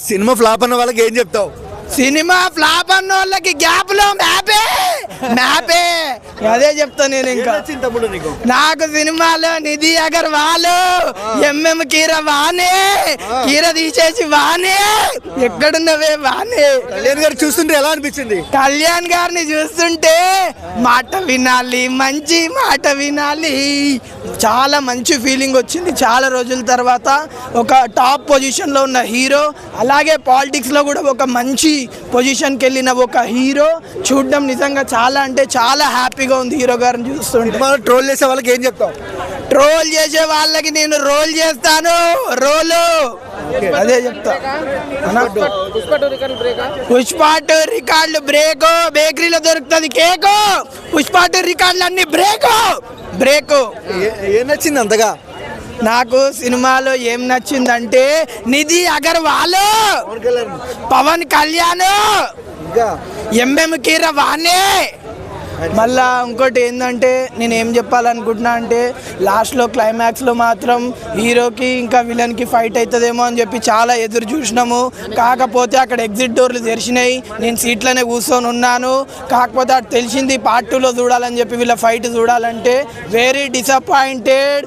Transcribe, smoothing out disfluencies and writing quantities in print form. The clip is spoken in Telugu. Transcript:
సినిమా ఫ్లాప్ అన్న వాళ్ళకి ఏం చెప్తావు? సినిమా ఫ్లాప్ అన్న వాళ్ళకి గ్యాప్ లో మ్యాపే మ్యాపే అదే చెప్తా నేను. ఇంకా నాకు సినిమాలో నిధి అగర్వాల్, ఎంఎం కీర వానే, కీర తీసేసి వానే, ఎక్కడున్నవే వానే. కళ్యాణ్ గారు చూస్తుంటే ఎలా అనిపించింది? కళ్యాణ్ గారిని చూస్తుంటే మాట వినాలి, మంచి మాట వినాలి, చాలా మంచి ఫీలింగ్ వచ్చింది. చాలా రోజుల తర్వాత ఒక టాప్ పొజిషన్లో ఉన్న హీరో, అలాగే పాలిటిక్స్లో కూడా ఒక మంచి పొజిషన్కి వెళ్ళిన ఒక హీరో చూడడం నిజంగా చాలా అంటే చాలా హ్యాపీగా ఉంది. హీరో గారిని చూస్తుంటే. ట్రోల్ చేసే వాళ్ళకి ఏం చెప్తావు? ట్రోల్ చేసే వాళ్ళకి నేను రోల్ చేస్తాను, రోలు అదే చెప్తా. పుష్ప2 రికార్డులు బ్రేక్, బేకరీలో దొరుకుతుంది కేకు, పుష్ప2 రికార్డులు అన్ని బ్రేక్. ఏం నచ్చింది అంతగా? నాకు సినిమాలో ఏం నచ్చిందంటే నిధి అగర్వాల్, పవన్ కళ్యాణ్, ఎంఎం కీర వానే. మళ్ళా ఇంకోటి ఏంటంటే నేను ఏం చెప్పాలనుకుంటున్నా అంటే లాస్ట్లో క్లైమాక్స్లో మాత్రం హీరోకి ఇంకా విలన్కి ఫైట్ అవుతుందేమో అని చెప్పి చాలా ఎదురు చూసినాము. కాకపోతే అక్కడ ఎగ్జిట్ డోర్లు తెరిచినాయి, నేను సీట్లోనే కూర్చొని ఉన్నాను. కాకపోతే అటు తెలిసింది పార్ట్ 2లో చూడాలని చెప్పి వీళ్ళ ఫైట్ చూడాలంటే వెరీ డిసప్పాయింటెడ్.